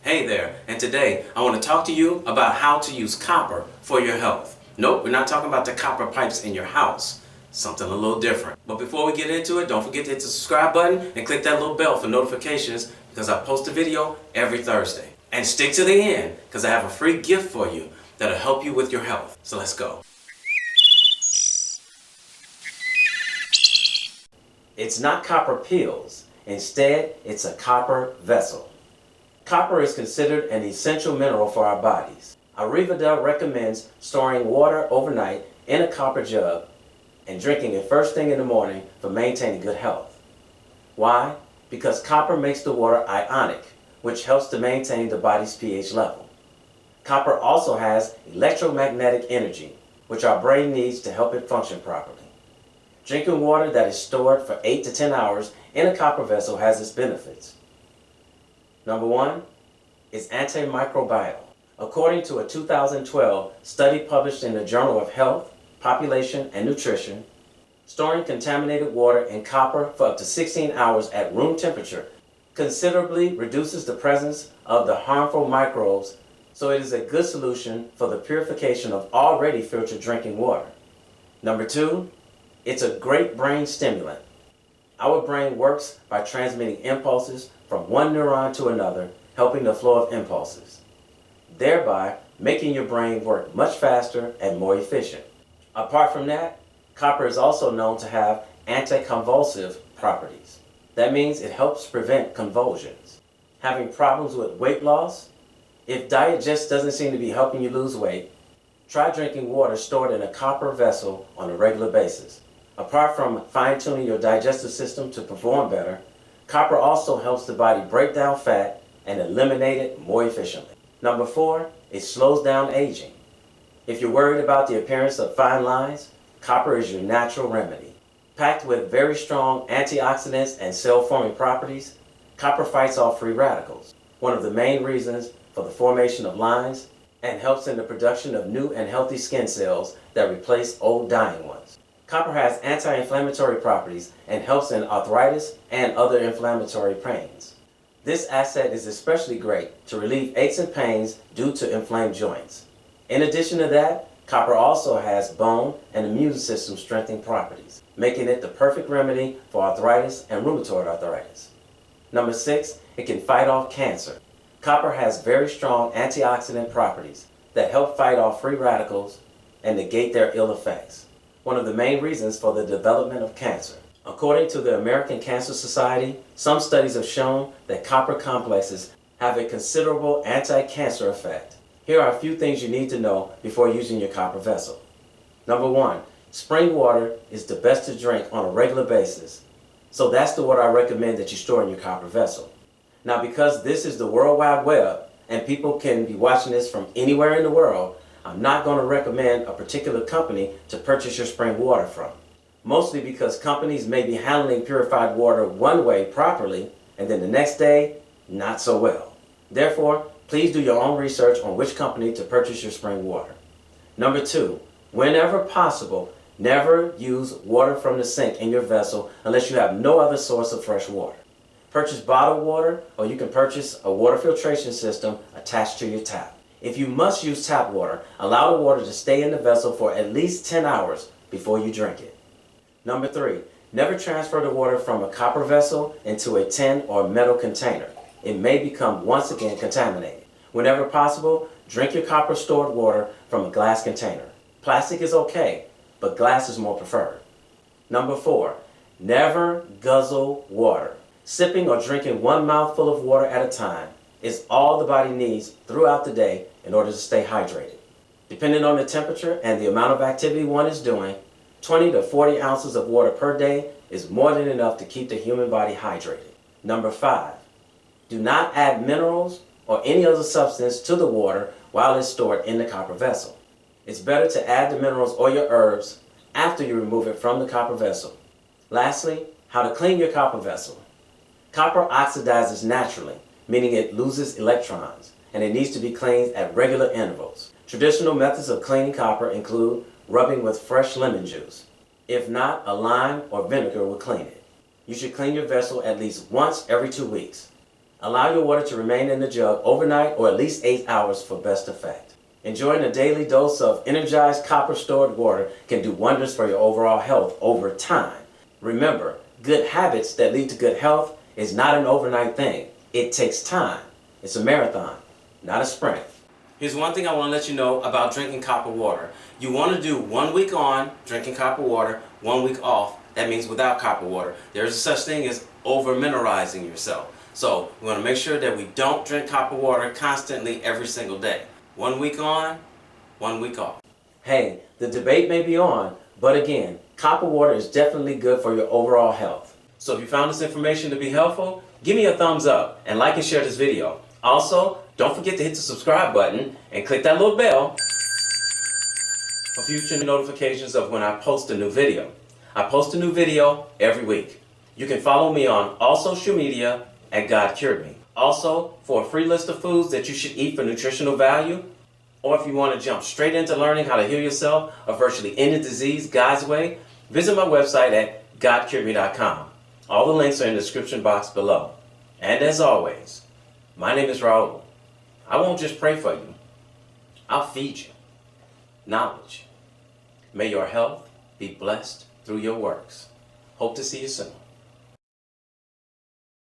Hey there, and today I want to talk to you about how to use copper for your health. Nope, we're not talking about the copper pipes in your house. Something a little different. But before we get into it, don't forget to hit the subscribe button and click that little bell for notifications because I post a video every Thursday. And stick to the end because I have a free gift for you that'll help you with your health. So let's go. It's not copper pills. Instead, it's a copper vessel. Copper is considered an essential mineral for our bodies. Arrivada recommends storing water overnight in a copper jug and drinking it first thing in the morning for maintaining good health. Why? Because copper makes the water ionic, which helps to maintain the body's pH level. Copper also has electromagnetic energy, which our brain needs to help it function properly. Drinking water that is stored for 8 to 10 hours in a copper vessel has its benefits. Number one, it's antimicrobial. According to a 2012 study published in the Journal of Health, Population, and Nutrition, storing contaminated water in copper for up to 16 hours at room temperature considerably reduces the presence of the harmful microbes, so it is a good solution for the purification of already filtered drinking water. Number two, it's a great brain stimulant. Our brain works by transmitting impulses from one neuron to another, helping the flow of impulses, thereby making your brain work much faster and more efficient. Apart from that, copper is also known to have anticonvulsive properties. That means it helps prevent convulsions. Having problems with weight loss? If diet just doesn't seem to be helping you lose weight, try drinking water stored in a copper vessel on a regular basis. Apart from fine-tuning your digestive system to perform better, copper also helps the body break down fat and eliminate it more efficiently. Number four, it slows down aging. If you're worried about the appearance of fine lines, copper is your natural remedy. Packed with very strong antioxidants and cell-forming properties, copper fights off free radicals, one of the main reasons for the formation of lines, and helps in the production of new and healthy skin cells that replace old dying ones. Copper has anti-inflammatory properties and helps in arthritis and other inflammatory pains. This asset is especially great to relieve aches and pains due to inflamed joints. In addition to that, copper also has bone and immune system strengthening properties, making it the perfect remedy for arthritis and rheumatoid arthritis. Number six, it can fight off cancer. Copper has very strong antioxidant properties that help fight off free radicals and negate their ill effects, one of the main reasons for the development of cancer. According to the American Cancer Society, some studies have shown that copper complexes have a considerable anti-cancer effect. Here are a few things you need to know before using your copper vessel. Number one, spring water is the best to drink on a regular basis, so that's the water I recommend that you store in your copper vessel. Now, because this is the World Wide Web and people can be watching this from anywhere in the world, I'm not going to recommend a particular company to purchase your spring water from. Mostly because companies may be handling purified water one way properly and then the next day, not so well. Therefore, please do your own research on which company to purchase your spring water. Number two, whenever possible, never use water from the sink in your vessel unless you have no other source of fresh water. Purchase bottled water, or you can purchase a water filtration system attached to your tap. If you must use tap water, allow the water to stay in the vessel for at least 10 hours before you drink it. Number three, never transfer the water from a copper vessel into a tin or metal container. It may become once again contaminated. Whenever possible, drink your copper stored water from a glass container. Plastic is okay, but glass is more preferred. Number four, never guzzle water. Sipping or drinking one mouthful of water at a time is all the body needs throughout the day in order to stay hydrated. Depending on the temperature and the amount of activity one is doing, 20 to 40 ounces of water per day is more than enough to keep the human body hydrated. Number five, do not add minerals or any other substance to the water while it's stored in the copper vessel. It's better to add the minerals or your herbs after you remove it from the copper vessel. Lastly, how to clean your copper vessel. Copper oxidizes naturally, meaning it loses electrons, and it needs to be cleaned at regular intervals. Traditional methods of cleaning copper include rubbing with fresh lemon juice. If not, a lime or vinegar will clean it. You should clean your vessel at least once every 2 weeks. Allow your water to remain in the jug overnight or at least 8 hours for best effect. Enjoying a daily dose of energized copper-stored water can do wonders for your overall health over time. Remember, good habits that lead to good health is not an overnight thing. It takes time. It's a marathon, not a sprint. Here's one thing I want to let you know about drinking copper water. You want to do 1 week on drinking copper water, 1 week off. That means without copper water. There's a such thing as over-mineralizing yourself. So we want to make sure that we don't drink copper water constantly every single day. 1 week on, 1 week off. Hey, the debate may be on, but again, copper water is definitely good for your overall health. So if you found this information to be helpful, give me a thumbs up and like and share this video. Also, don't forget to hit the subscribe button and click that little bell for future notifications of when I post a new video. I post a new video every week. You can follow me on all social media at God Cured Me. Also, for a free list of foods that you should eat for nutritional value, or if you want to jump straight into learning how to heal yourself or virtually any disease God's way, visit my website at godcuredme.com. All the links are in the description box below. And as always, my name is Raulh. I won't just pray for you. I'll feed you knowledge. May your health be blessed through your works. Hope to see you soon.